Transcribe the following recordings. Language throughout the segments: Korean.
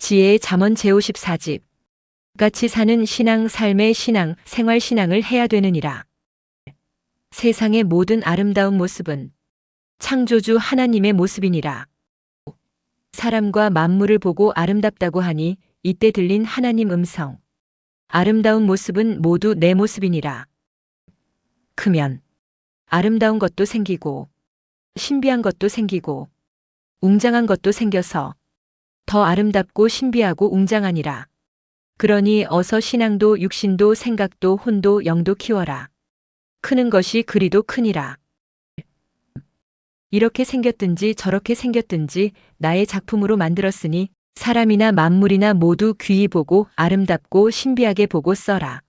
지혜의 잠언 제54집. 같이 사는 신앙, 삶의 신앙, 생활 신앙을 해야 되느니라. 세상의 모든 아름다운 모습은 창조주 하나님의 모습이니라. 사람과 만물을 보고 아름답다고 하니 이때 들린 하나님 음성. 아름다운 모습은 모두 내 모습이니라. 크면 아름다운 것도 생기고 신비한 것도 생기고 웅장한 것도 생겨서 더 아름답고 신비하고 웅장하니라. 그러니 어서 신앙도 육신도 생각도 혼도 영도 키워라. 크는 것이 그리도 크니라. 이렇게 생겼든지 저렇게 생겼든지 나의 작품으로 만들었으니 사람이나 만물이나 모두 귀히 보고 아름답고 신비하게 보고 써라.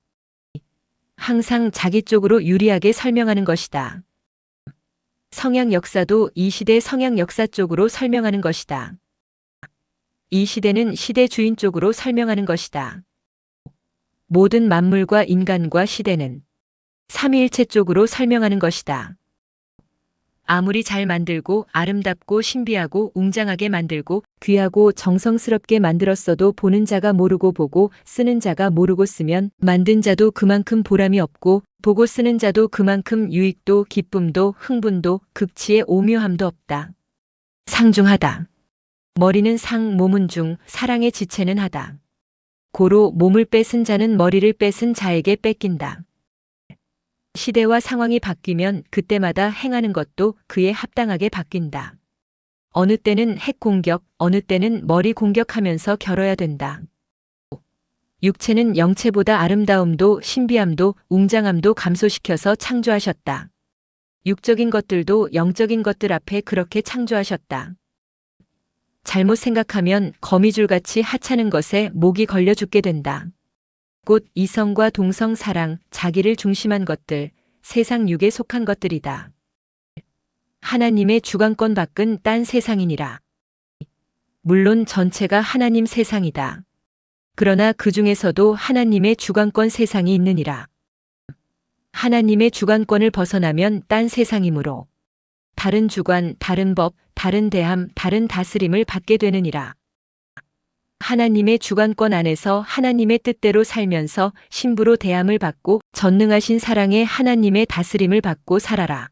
항상 자기 쪽으로 유리하게 설명하는 것이다. 성향 역사도 이 시대 성향 역사 쪽으로 설명하는 것이다. 이 시대는 시대 주인 쪽으로 설명하는 것이다. 모든 만물과 인간과 시대는 삼위일체 쪽으로 설명하는 것이다. 아무리 잘 만들고 아름답고 신비하고 웅장하게 만들고 귀하고 정성스럽게 만들었어도 보는 자가 모르고 보고 쓰는 자가 모르고 쓰면 만든 자도 그만큼 보람이 없고 보고 쓰는 자도 그만큼 유익도 기쁨도 흥분도 극치의 오묘함도 없다. 상중하다. 머리는 상, 몸은 중, 사랑의 지체는 하다. 고로 몸을 뺏은 자는 머리를 뺏은 자에게 뺏긴다. 시대와 상황이 바뀌면 그때마다 행하는 것도 그에 합당하게 바뀐다. 어느 때는 핵 공격, 어느 때는 머리 공격하면서 겨뤄야 된다. 육체는 영체보다 아름다움도 신비함도 웅장함도 감소시켜서 창조하셨다. 육적인 것들도 영적인 것들 앞에 그렇게 창조하셨다. 잘못 생각하면 거미줄같이 하찮은 것에 목이 걸려 죽게 된다. 곧 이성과 동성 사랑, 자기를 중심한 것들, 세상 육에 속한 것들이다. 하나님의 주관권 밖은 딴 세상이니라. 물론 전체가 하나님 세상이다. 그러나 그 중에서도 하나님의 주관권 세상이 있느니라. 하나님의 주관권을 벗어나면 딴 세상이므로 다른 주관, 다른 법, 다른 대함, 다른 다스림을 받게 되느니라. 하나님의 주관권 안에서 하나님의 뜻대로 살면서 신부로 대함을 받고 전능하신 사랑의 하나님의 다스림을 받고 살아라.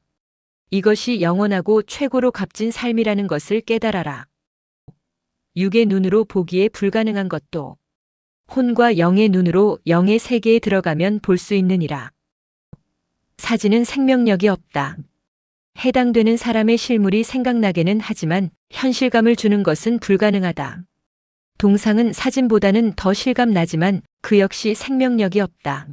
이것이 영원하고 최고로 값진 삶이라는 것을 깨달아라. 육의 눈으로 보기에 불가능한 것도 혼과 영의 눈으로 영의 세계에 들어가면 볼 수 있느니라. 사지는 생명력이 없다. 해당되는 사람의 실물이 생각나게는 하지만 현실감을 주는 것은 불가능하다. 동상은 사진보다는 더 실감나지만 그 역시 생명력이 없다.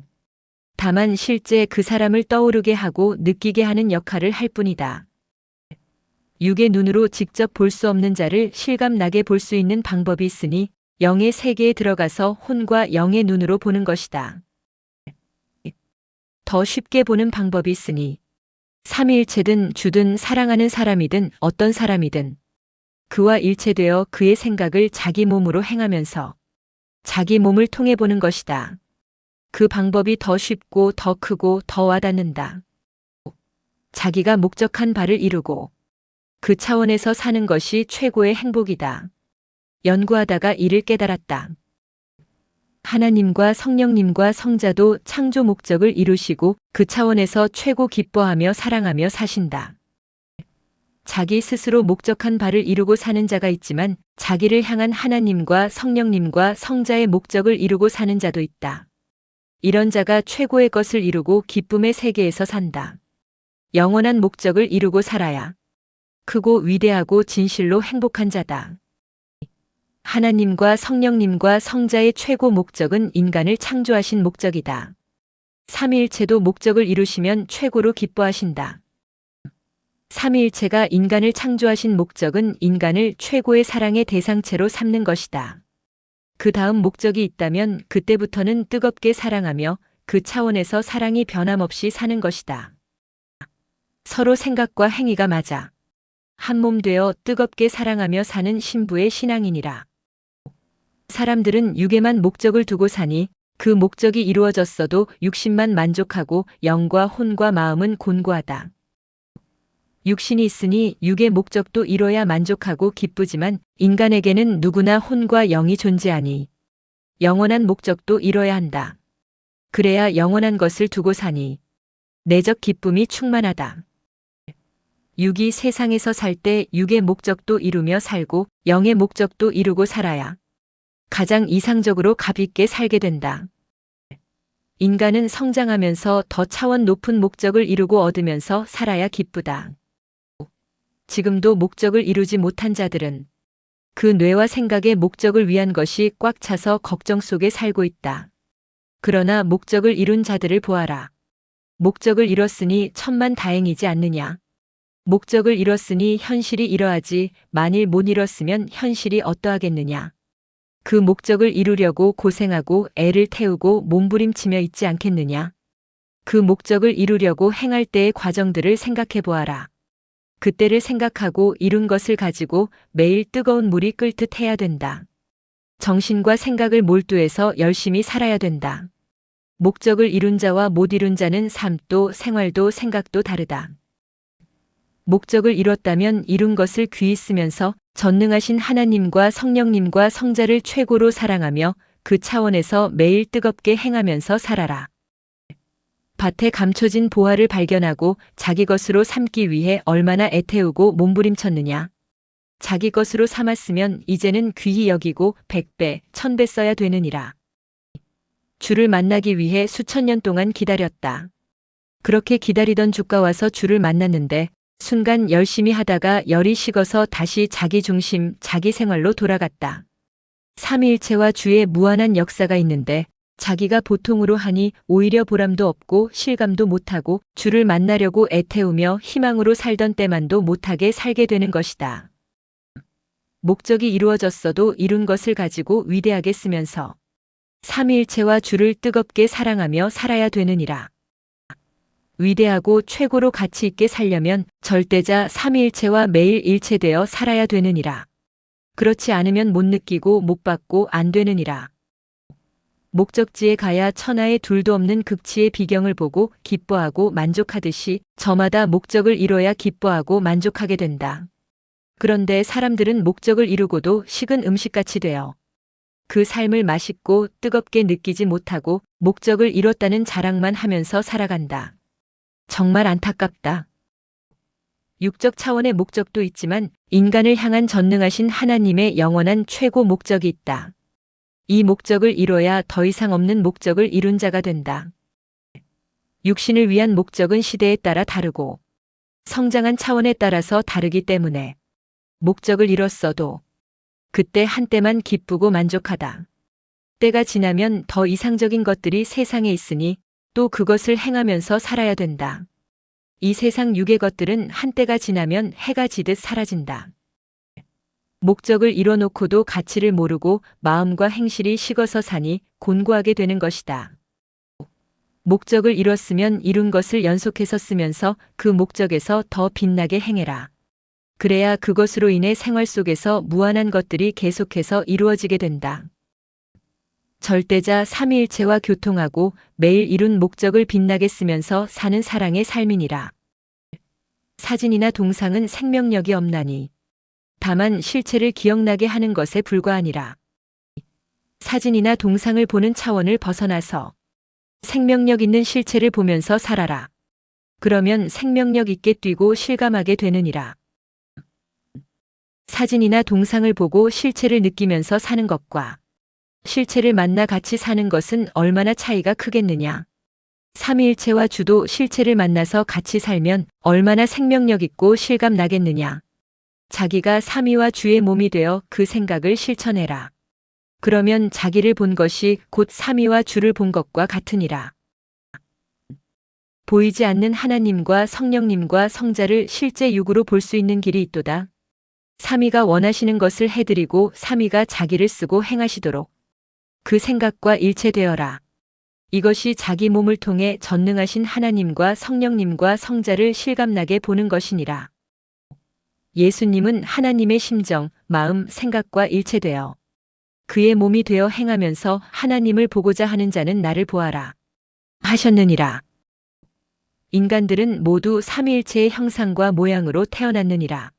다만 실제 그 사람을 떠오르게 하고 느끼게 하는 역할을 할 뿐이다. 육의 눈으로 직접 볼 수 없는 자를 실감나게 볼 수 있는 방법이 있으니 영의 세계에 들어가서 혼과 영의 눈으로 보는 것이다. 더 쉽게 보는 방법이 있으니 삼위일체든 주든 사랑하는 사람이든 어떤 사람이든 그와 일체되어 그의 생각을 자기 몸으로 행하면서 자기 몸을 통해 보는 것이다. 그 방법이 더 쉽고 더 크고 더 와닿는다. 자기가 목적한 바를 이루고 그 차원에서 사는 것이 최고의 행복이다. 연구하다가 이를 깨달았다. 하나님과 성령님과 성자도 창조 목적을 이루시고 그 차원에서 최고 기뻐하며 사랑하며 사신다. 자기 스스로 목적한 바를 이루고 사는 자가 있지만 자기를 향한 하나님과 성령님과 성자의 목적을 이루고 사는 자도 있다. 이런 자가 최고의 것을 이루고 기쁨의 세계에서 산다. 영원한 목적을 이루고 살아야 크고 위대하고 진실로 행복한 자다. 하나님과 성령님과 성자의 최고 목적은 인간을 창조하신 목적이다. 삼위일체도 목적을 이루시면 최고로 기뻐하신다. 삼위일체가 인간을 창조하신 목적은 인간을 최고의 사랑의 대상체로 삼는 것이다. 그 다음 목적이 있다면 그때부터는 뜨겁게 사랑하며 그 차원에서 사랑이 변함없이 사는 것이다. 서로 생각과 행위가 맞아 한 몸 되어 뜨겁게 사랑하며 사는 신부의 신앙이니라. 사람들은 육에만 목적을 두고 사니 그 목적이 이루어졌어도 육신만 만족하고 영과 혼과 마음은 곤고하다. 육신이 있으니 육의 목적도 이뤄야 만족하고 기쁘지만 인간에게는 누구나 혼과 영이 존재하니 영원한 목적도 이뤄야 한다. 그래야 영원한 것을 두고 사니 내적 기쁨이 충만하다. 육이 세상에서 살 때 육의 목적도 이루며 살고 영의 목적도 이루고 살아야 가장 이상적으로 값있게 살게 된다. 인간은 성장하면서 더 차원 높은 목적을 이루고 얻으면서 살아야 기쁘다. 지금도 목적을 이루지 못한 자들은 그 뇌와 생각의 목적을 위한 것이 꽉 차서 걱정 속에 살고 있다. 그러나 목적을 이룬 자들을 보아라. 목적을 이뤘으니 천만 다행이지 않느냐. 목적을 이뤘으니 현실이 이러하지 만일 못 이뤘으면 현실이 어떠하겠느냐. 그 목적을 이루려고 고생하고 애를 태우고 몸부림치며 있지 않겠느냐. 그 목적을 이루려고 행할 때의 과정들을 생각해 보아라. 그때를 생각하고 이룬 것을 가지고 매일 뜨거운 물이 끓듯 해야 된다. 정신과 생각을 몰두해서 열심히 살아야 된다. 목적을 이룬 자와 못 이룬 자는 삶도 생활도 생각도 다르다. 목적을 이뤘다면 이룬 것을 귀히 쓰면서 전능하신 하나님과 성령님과 성자를 최고로 사랑하며 그 차원에서 매일 뜨겁게 행하면서 살아라. 밭에 감춰진 보화를 발견하고 자기 것으로 삼기 위해 얼마나 애태우고 몸부림쳤느냐. 자기 것으로 삼았으면 이제는 귀히 여기고 100배, 1000배 써야 되느니라. 주를 만나기 위해 수천 년 동안 기다렸다. 그렇게 기다리던 주가 와서 주를 만났는데 순간 열심히 하다가 열이 식어서 다시 자기 중심, 자기 생활로 돌아갔다. 삼위일체와 주의 무한한 역사가 있는데 자기가 보통으로 하니 오히려 보람도 없고 실감도 못하고 주를 만나려고 애태우며 희망으로 살던 때만도 못하게 살게 되는 것이다. 목적이 이루어졌어도 이룬 것을 가지고 위대하게 쓰면서 삼위일체와 주를 뜨겁게 사랑하며 살아야 되느니라. 위대하고 최고로 가치 있게 살려면 절대자 삼위일체와 매일 일체되어 살아야 되느니라. 그렇지 않으면 못 느끼고 못 받고 안 되느니라. 목적지에 가야 천하에 둘도 없는 극치의 비경을 보고 기뻐하고 만족하듯이 저마다 목적을 이뤄야 기뻐하고 만족하게 된다. 그런데 사람들은 목적을 이루고도 식은 음식같이 되어 그 삶을 맛있고 뜨겁게 느끼지 못하고 목적을 이뤘다는 자랑만 하면서 살아간다. 정말 안타깝다. 육적 차원의 목적도 있지만 인간을 향한 전능하신 하나님의 영원한 최고 목적이 있다. 이 목적을 이뤄야 더 이상 없는 목적을 이룬 자가 된다. 육신을 위한 목적은 시대에 따라 다르고 성장한 차원에 따라서 다르기 때문에 목적을 이뤘어도 그때 한때만 기쁘고 만족하다. 때가 지나면 더 이상적인 것들이 세상에 있으니 또 그것을 행하면서 살아야 된다. 이 세상 육의 것들은 한때가 지나면 해가 지듯 사라진다. 목적을 이뤄놓고도 가치를 모르고 마음과 행실이 식어서 사니 곤고하게 되는 것이다. 목적을 이뤘으면 이룬 것을 연속해서 쓰면서 그 목적에서 더 빛나게 행해라. 그래야 그것으로 인해 생활 속에서 무한한 것들이 계속해서 이루어지게 된다. 절대자 삼위일체와 교통하고 매일 이룬 목적을 빛나게 쓰면서 사는 사랑의 삶이니라. 사진이나 동상은 생명력이 없나니 다만 실체를 기억나게 하는 것에 불과하니라. 사진이나 동상을 보는 차원을 벗어나서 생명력 있는 실체를 보면서 살아라. 그러면 생명력 있게 뛰고 실감하게 되느니라. 사진이나 동상을 보고 실체를 느끼면서 사는 것과 실체를 만나 같이 사는 것은 얼마나 차이가 크겠느냐. 삼위일체와 주도 실체를 만나서 같이 살면 얼마나 생명력 있고 실감 나겠느냐. 자기가 삼위와 주의 몸이 되어 그 생각을 실천해라. 그러면 자기를 본 것이 곧 삼위와 주를 본 것과 같으니라. 보이지 않는 하나님과 성령님과 성자를 실제 육으로 볼 수 있는 길이 있도다. 삼위가 원하시는 것을 해드리고 삼위가 자기를 쓰고 행하시도록 그 생각과 일체되어라. 이것이 자기 몸을 통해 전능하신 하나님과 성령님과 성자를 실감나게 보는 것이니라. 예수님은 하나님의 심정, 마음, 생각과 일체되어 그의 몸이 되어 행하면서 하나님을 보고자 하는 자는 나를 보아라 하셨느니라. 인간들은 모두 삼위일체의 형상과 모양으로 태어났느니라.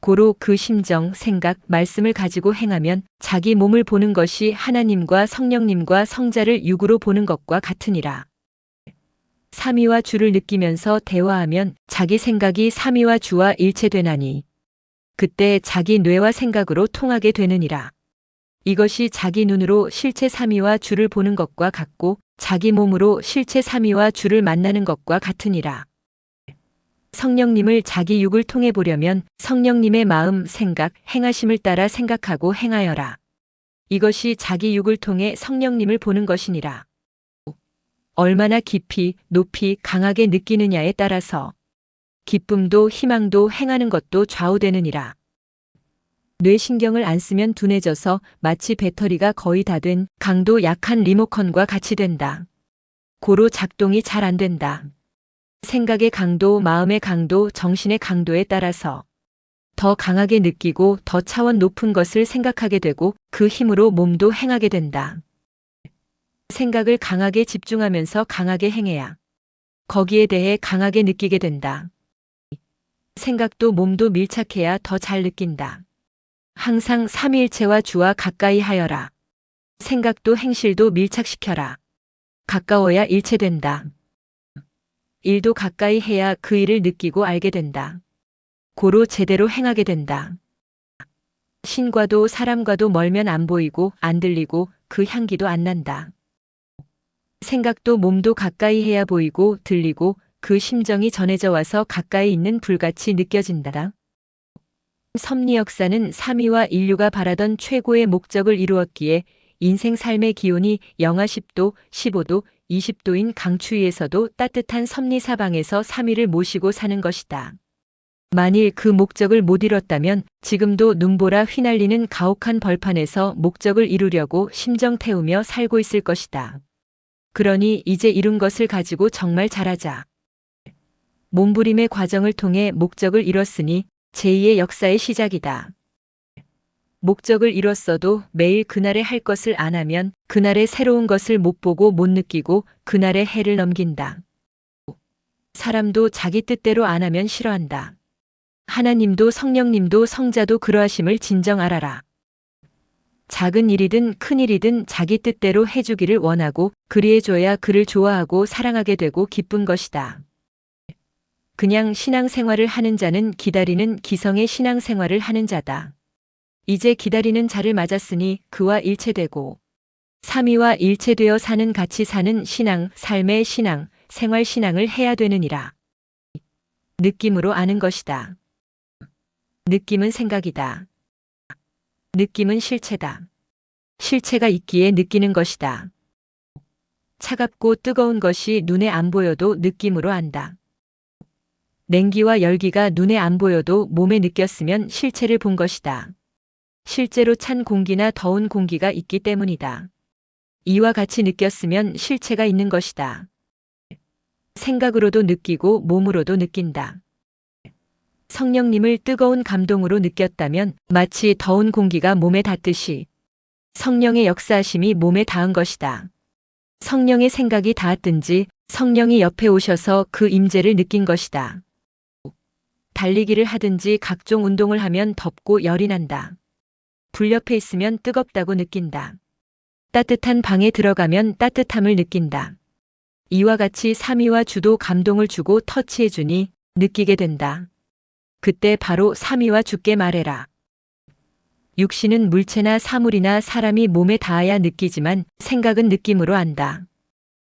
고로 그 심정, 생각, 말씀을 가지고 행하면 자기 몸을 보는 것이 하나님과 성령님과 성자를 육으로 보는 것과 같으니라. 삼위와 주를 느끼면서 대화하면 자기 생각이 삼위와 주와 일체되나니 그때 자기 뇌와 생각으로 통하게 되느니라. 이것이 자기 눈으로 실체 삼위와 주를 보는 것과 같고 자기 몸으로 실체 삼위와 주를 만나는 것과 같으니라. 성령님을 자기 육을 통해 보려면 성령님의 마음, 생각, 행하심을 따라 생각하고 행하여라. 이것이 자기 육을 통해 성령님을 보는 것이니라. 얼마나 깊이, 높이, 강하게 느끼느냐에 따라서 기쁨도 희망도 행하는 것도 좌우되느니라. 뇌신경을 안 쓰면 둔해져서 마치 배터리가 거의 다 된 강도 약한 리모컨과 같이 된다. 고로 작동이 잘 안 된다. 생각의 강도, 마음의 강도, 정신의 강도에 따라서 더 강하게 느끼고 더 차원 높은 것을 생각하게 되고 그 힘으로 몸도 행하게 된다. 생각을 강하게 집중하면서 강하게 행해야 거기에 대해 강하게 느끼게 된다. 생각도 몸도 밀착해야 더 잘 느낀다. 항상 삼위일체와 주와 가까이 하여라. 생각도 행실도 밀착시켜라. 가까워야 일체된다. 일도 가까이 해야 그 일을 느끼고 알게 된다. 고로 제대로 행하게 된다. 신과도 사람과도 멀면 안 보이고 안 들리고 그 향기도 안 난다. 생각도 몸도 가까이 해야 보이고 들리고 그 심정이 전해져 와서 가까이 있는 불같이 느껴진다. 섭리 역사는 삼위와 인류가 바라던 최고의 목적을 이루었기에 인생 삶의 기온이 영하 10도, 15도, 20도인 강추위에서도 따뜻한 섭리 사방에서 삼위를 모시고 사는 것이다. 만일 그 목적을 못 이뤘다면 지금도 눈보라 휘날리는 가혹한 벌판에서 목적을 이루려고 심정 태우며 살고 있을 것이다. 그러니 이제 이룬 것을 가지고 정말 잘하자. 몸부림의 과정을 통해 목적을 이뤘으니 제2의 역사의 시작이다. 목적을 이뤘어도 매일 그날에 할 것을 안 하면 그날의 새로운 것을 못 보고 못 느끼고 그날의 해를 넘긴다. 사람도 자기 뜻대로 안 하면 싫어한다. 하나님도 성령님도 성자도 그러하심을 진정 알아라. 작은 일이든 큰 일이든 자기 뜻대로 해주기를 원하고 그리해줘야 그를 좋아하고 사랑하게 되고 기쁜 것이다. 그냥 신앙생활을 하는 자는 기다리는 기성의 신앙생활을 하는 자다. 이제 기다리는 자를 맞았으니 그와 일체되고 삼위와 일체되어 사는 같이 사는 신앙, 삶의 신앙, 생활 신앙을 해야 되느니라. 느낌으로 아는 것이다. 느낌은 생각이다. 느낌은 실체다. 실체가 있기에 느끼는 것이다. 차갑고 뜨거운 것이 눈에 안 보여도 느낌으로 안다. 냉기와 열기가 눈에 안 보여도 몸에 느꼈으면 실체를 본 것이다. 실제로 찬 공기나 더운 공기가 있기 때문이다. 이와 같이 느꼈으면 실체가 있는 것이다. 생각으로도 느끼고 몸으로도 느낀다. 성령님을 뜨거운 감동으로 느꼈다면 마치 더운 공기가 몸에 닿듯이 성령의 역사하심이 몸에 닿은 것이다. 성령의 생각이 닿았든지 성령이 옆에 오셔서 그 임재를 느낀 것이다. 달리기를 하든지 각종 운동을 하면 덥고 열이 난다. 불 옆에 있으면 뜨겁다고 느낀다. 따뜻한 방에 들어가면 따뜻함을 느낀다. 이와 같이 삼위와 주도 감동을 주고 터치해주니 느끼게 된다. 그때 바로 삼위와 주께 말해라. 육신은 물체나 사물이나 사람이 몸에 닿아야 느끼지만 생각은 느낌으로 안다.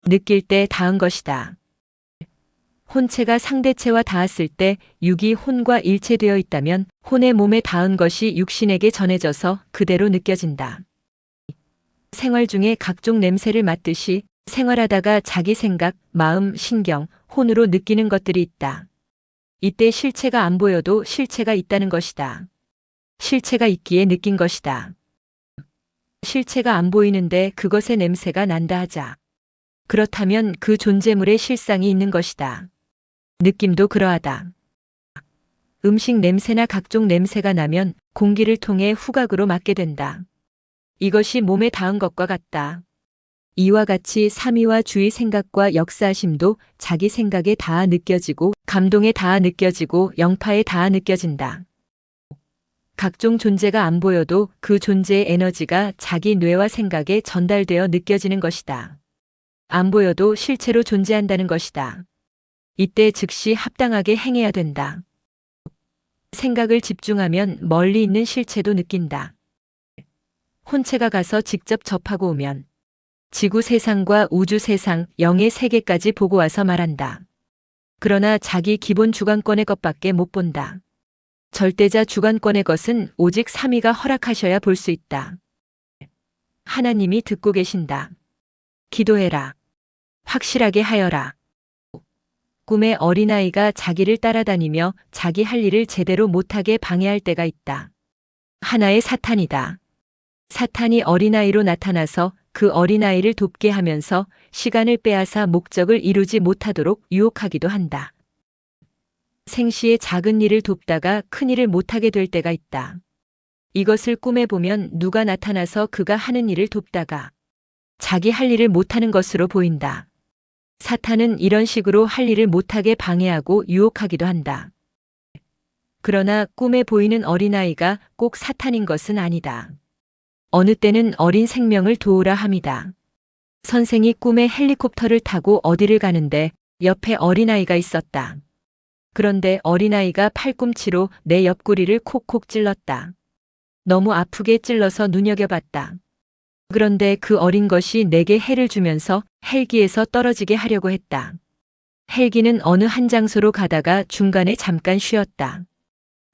느낄 때 닿은 것이다. 혼체가 상대체와 닿았을 때 육이 혼과 일체되어 있다면 혼의 몸에 닿은 것이 육신에게 전해져서 그대로 느껴진다. 생활 중에 각종 냄새를 맡듯이 생활하다가 자기 생각, 마음, 신경, 혼으로 느끼는 것들이 있다. 이때 실체가 안 보여도 실체가 있다는 것이다. 실체가 있기에 느낀 것이다. 실체가 안 보이는데 그것의 냄새가 난다 하자. 그렇다면 그 존재물의 실상이 있는 것이다. 느낌도 그러하다. 음식 냄새나 각종 냄새가 나면 공기를 통해 후각으로 맡게 된다. 이것이 몸에 닿은 것과 같다. 이와 같이 삼위와 주의 생각과 역사하심도 자기 생각에 닿아 느껴지고 감동에 닿아 느껴지고 영파에 닿아 느껴진다. 각종 존재가 안 보여도 그 존재의 에너지가 자기 뇌와 생각에 전달되어 느껴지는 것이다. 안 보여도 실체로 존재한다는 것이다. 이때 즉시 합당하게 행해야 된다. 생각을 집중하면 멀리 있는 실체도 느낀다. 혼체가 가서 직접 접하고 오면 지구 세상과 우주 세상, 영의 세계까지 보고 와서 말한다. 그러나 자기 기본 주관권의 것밖에 못 본다. 절대자 주관권의 것은 오직 삼위가 허락하셔야 볼 수 있다. 하나님이 듣고 계신다. 기도해라. 확실하게 하여라. 꿈의 어린아이가 자기를 따라다니며 자기 할 일을 제대로 못하게 방해할 때가 있다. 하나의 사탄이다. 사탄이 어린아이로 나타나서 그 어린아이를 돕게 하면서 시간을 빼앗아 목적을 이루지 못하도록 유혹하기도 한다. 생시에 작은 일을 돕다가 큰 일을 못하게 될 때가 있다. 이것을 꿈에 보면 누가 나타나서 그가 하는 일을 돕다가 자기 할 일을 못하는 것으로 보인다. 사탄은 이런 식으로 할 일을 못하게 방해하고 유혹하기도 한다. 그러나 꿈에 보이는 어린아이가 꼭 사탄인 것은 아니다. 어느 때는 어린 생명을 도우라 함이다. 선생이 꿈에 헬리콥터를 타고 어디를 가는데 옆에 어린아이가 있었다. 그런데 어린아이가 팔꿈치로 내 옆구리를 콕콕 찔렀다. 너무 아프게 찔러서 눈여겨봤다. 그런데 그 어린 것이 내게 해를 주면서 헬기에서 떨어지게 하려고 했다. 헬기는 어느 한 장소로 가다가 중간에 잠깐 쉬었다.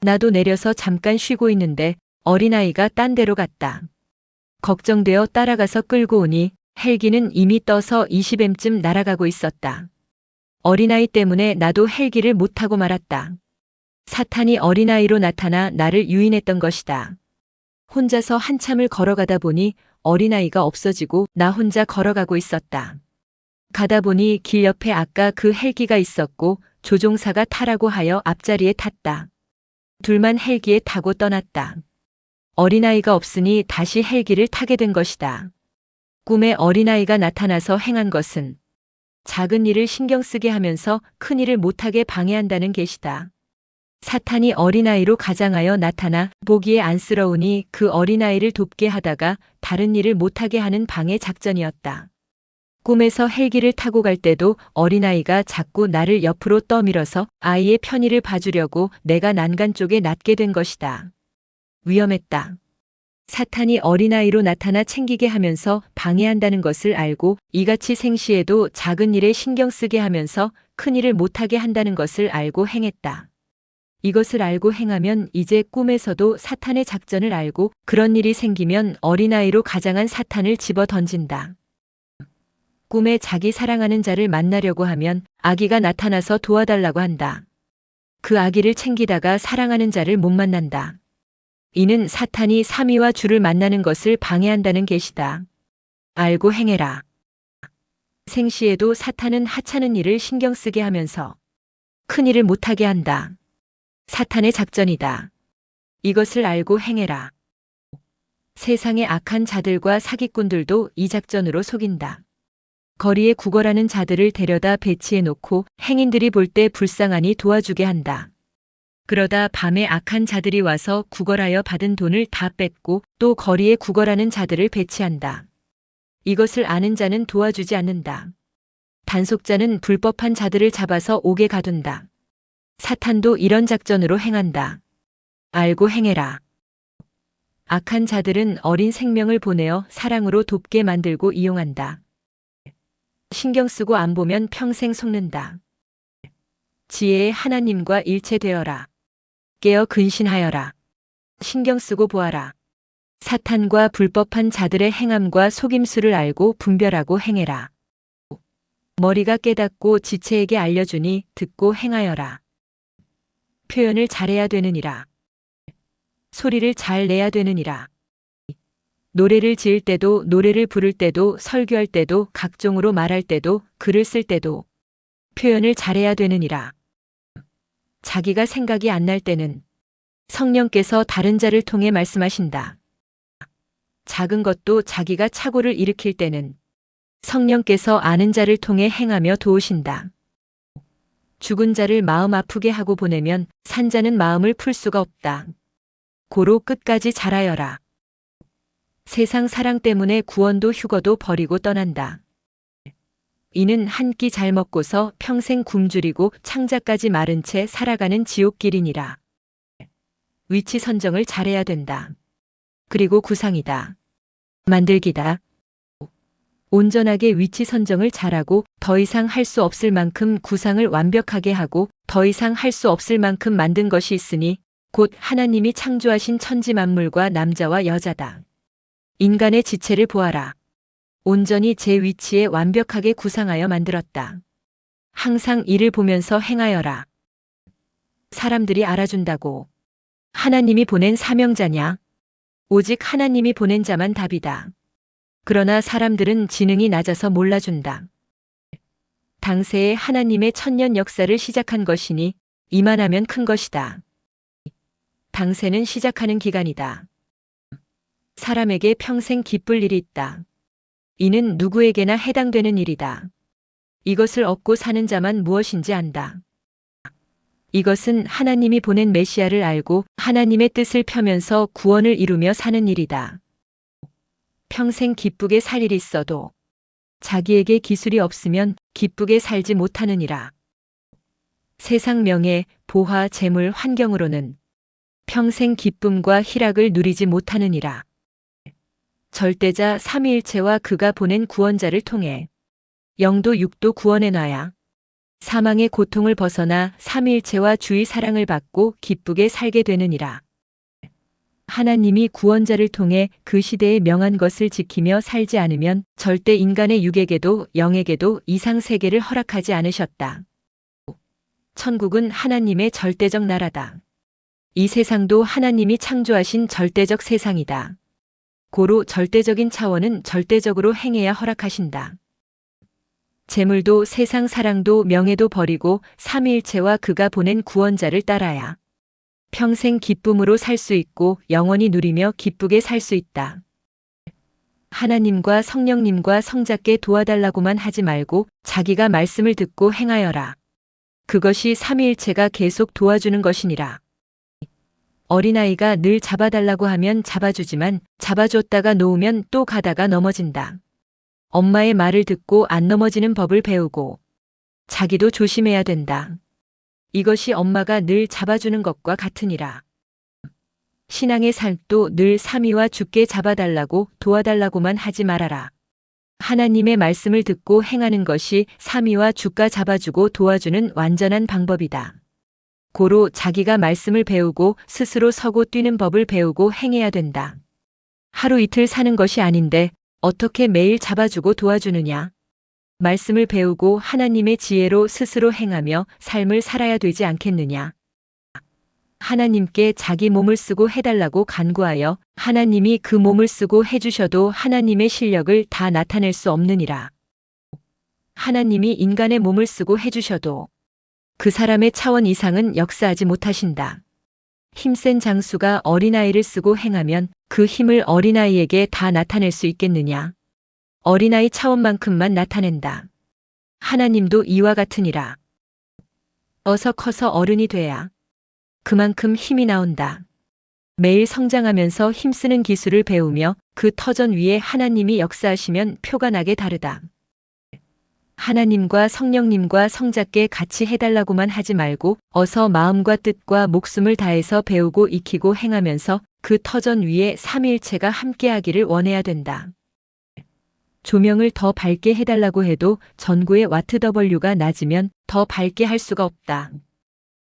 나도 내려서 잠깐 쉬고 있는데 어린아이가 딴 데로 갔다. 걱정되어 따라가서 끌고 오니 헬기는 이미 떠서 20m쯤 날아가고 있었다. 어린아이 때문에 나도 헬기를 못 타고 말았다. 사탄이 어린아이로 나타나 나를 유인했던 것이다. 혼자서 한참을 걸어가다 보니 어린아이가 없어지고 나 혼자 걸어가고 있었다. 가다 보니 길 옆에 아까 그 헬기가 있었고 조종사가 타라고 하여 앞자리에 탔다. 둘만 헬기에 타고 떠났다. 어린아이가 없으니 다시 헬기를 타게 된 것이다. 꿈에 어린아이가 나타나서 행한 것은 작은 일을 신경 쓰게 하면서 큰 일을 못하게 방해한다는 계시다. 사탄이 어린아이로 가장하여 나타나 보기에 안쓰러우니 그 어린아이를 돕게 하다가 다른 일을 못하게 하는 방해 작전이었다. 꿈에서 헬기를 타고 갈 때도 어린아이가 자꾸 나를 옆으로 떠밀어서 아이의 편의를 봐주려고 내가 난간 쪽에 낫게 된 것이다. 위험했다. 사탄이 어린아이로 나타나 챙기게 하면서 방해한다는 것을 알고 이같이 생시에도 작은 일에 신경 쓰게 하면서 큰 일을 못하게 한다는 것을 알고 행했다. 이것을 알고 행하면 이제 꿈에서도 사탄의 작전을 알고 그런 일이 생기면 어린아이로 가장한 사탄을 집어 던진다. 꿈에 자기 사랑하는 자를 만나려고 하면 아기가 나타나서 도와달라고 한다. 그 아기를 챙기다가 사랑하는 자를 못 만난다. 이는 사탄이 삼위와 주를 만나는 것을 방해한다는 계시다. 알고 행해라. 생시에도 사탄은 하찮은 일을 신경 쓰게 하면서 큰 일을 못하게 한다. 사탄의 작전이다. 이것을 알고 행해라. 세상의 악한 자들과 사기꾼들도 이 작전으로 속인다. 거리에 구걸하는 자들을 데려다 배치해 놓고 행인들이 볼 때 불쌍하니 도와주게 한다. 그러다 밤에 악한 자들이 와서 구걸하여 받은 돈을 다 뺏고 또 거리에 구걸하는 자들을 배치한다. 이것을 아는 자는 도와주지 않는다. 단속자는 불법한 자들을 잡아서 옥에 가둔다. 사탄도 이런 작전으로 행한다. 알고 행해라. 악한 자들은 어린 생명을 보내어 사랑으로 돕게 만들고 이용한다. 신경 쓰고 안 보면 평생 속는다. 지혜의 하나님과 일체되어라. 깨어 근신하여라. 신경 쓰고 보아라. 사탄과 불법한 자들의 행함과 속임수를 알고 분별하고 행해라. 머리가 깨닫고 지체에게 알려주니 듣고 행하여라. 표현을 잘해야 되느니라. 소리를 잘 내야 되느니라. 노래를 지을 때도 노래를 부를 때도 설교할 때도 각종으로 말할 때도 글을 쓸 때도 표현을 잘해야 되느니라. 자기가 생각이 안 날 때는 성령께서 다른 자를 통해 말씀하신다. 작은 것도 자기가 착오를 일으킬 때는 성령께서 아는 자를 통해 행하며 도우신다. 죽은 자를 마음 아프게 하고 보내면 산 자는 마음을 풀 수가 없다. 고로 끝까지 잘하여라. 세상 사랑 때문에 구원도 휴거도 버리고 떠난다. 이는 한 끼 잘 먹고서 평생 굶주리고 창자까지 마른 채 살아가는 지옥길이니라. 위치 선정을 잘해야 된다. 그리고 구상이다. 만들기다. 온전하게 위치 선정을 잘하고 더 이상 할 수 없을 만큼 구상을 완벽하게 하고 더 이상 할 수 없을 만큼 만든 것이 있으니 곧 하나님이 창조하신 천지 만물과 남자와 여자다. 인간의 지체를 보아라. 온전히 제 위치에 완벽하게 구상하여 만들었다. 항상 이를 보면서 행하여라. 사람들이 알아준다고. 하나님이 보낸 사명자냐? 오직 하나님이 보낸 자만 답이다. 그러나 사람들은 지능이 낮아서 몰라준다. 당세에 하나님의 천년 역사를 시작한 것이니 이만하면 큰 것이다. 당세는 시작하는 기간이다. 사람에게 평생 기쁠 일이 있다. 이는 누구에게나 해당되는 일이다. 이것을 얻고 사는 자만 무엇인지 안다. 이것은 하나님이 보낸 메시아를 알고 하나님의 뜻을 펴면서 구원을 이루며 사는 일이다. 평생 기쁘게 살 일이 있어도 자기에게 기술이 없으면 기쁘게 살지 못하느니라. 세상 명예, 보화, 재물, 환경으로는 평생 기쁨과 희락을 누리지 못하느니라. 절대자 삼위일체와 그가 보낸 구원자를 통해 영도 육도 구원해 놔야 사망의 고통을 벗어나 삼위일체와 주의 사랑을 받고 기쁘게 살게 되느니라. 하나님이 구원자를 통해 그 시대에 명한 것을 지키며 살지 않으면 절대 인간의 육에게도 영에게도 이상 세계를 허락하지 않으셨다. 천국은 하나님의 절대적 나라다. 이 세상도 하나님이 창조하신 절대적 세상이다. 고로 절대적인 차원은 절대적으로 행해야 허락하신다. 재물도 세상 사랑도 명예도 버리고 삼위일체와 그가 보낸 구원자를 따라야 평생 기쁨으로 살 수 있고 영원히 누리며 기쁘게 살 수 있다. 하나님과 성령님과 성자께 도와달라고만 하지 말고 자기가 말씀을 듣고 행하여라. 그것이 삼위일체가 계속 도와주는 것이니라. 어린아이가 늘 잡아달라고 하면 잡아주지만 잡아줬다가 놓으면 또 가다가 넘어진다. 엄마의 말을 듣고 안 넘어지는 법을 배우고 자기도 조심해야 된다. 이것이 엄마가 늘 잡아주는 것과 같으니라. 신앙의 삶도 늘 삼위와 주께 잡아달라고 도와달라고만 하지 말아라. 하나님의 말씀을 듣고 행하는 것이 삼위와 주가 잡아주고 도와주는 완전한 방법이다. 고로 자기가 말씀을 배우고 스스로 서고 뛰는 법을 배우고 행해야 된다. 하루 이틀 사는 것이 아닌데 어떻게 매일 잡아주고 도와주느냐? 말씀을 배우고 하나님의 지혜로 스스로 행하며 삶을 살아야 되지 않겠느냐? 하나님께 자기 몸을 쓰고 해달라고 간구하여 하나님이 그 몸을 쓰고 해주셔도 하나님의 실력을 다 나타낼 수 없느니라. 하나님이 인간의 몸을 쓰고 해주셔도 그 사람의 차원 이상은 역사하지 못하신다. 힘센 장수가 어린아이를 쓰고 행하면 그 힘을 어린아이에게 다 나타낼 수 있겠느냐? 어린아이 차원만큼만 나타낸다. 하나님도 이와 같으니라. 어서 커서 어른이 돼야 그만큼 힘이 나온다. 매일 성장하면서 힘쓰는 기술을 배우며 그 터전 위에 하나님이 역사하시면 표가 나게 다르다. 하나님과 성령님과 성자께 같이 해달라고만 하지 말고 어서 마음과 뜻과 목숨을 다해서 배우고 익히고 행하면서 그 터전 위에 삼위일체가 함께하기를 원해야 된다. 조명을 더 밝게 해달라고 해도 전구의 와트 W가 낮으면 더 밝게 할 수가 없다.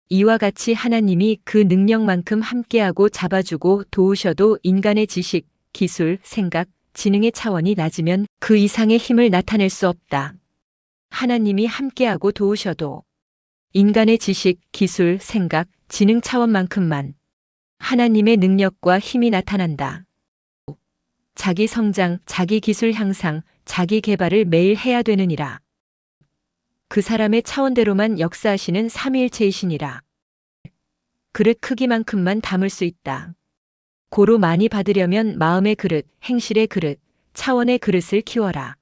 이와 같이 하나님이 그 능력만큼 함께하고 잡아주고 도우셔도 인간의 지식, 기술, 생각, 지능의 차원이 낮으면 그 이상의 힘을 나타낼 수 없다. 하나님이 함께하고 도우셔도 인간의 지식, 기술, 생각, 지능 차원만큼만 하나님의 능력과 힘이 나타난다. 자기 성장, 자기 기술 향상, 자기 개발을 매일 해야 되느니라. 그 사람의 차원대로만 역사하시는 삼위일체이시니라. 그릇 크기만큼만 담을 수 있다. 고로 많이 받으려면 마음의 그릇, 행실의 그릇, 차원의 그릇을 키워라.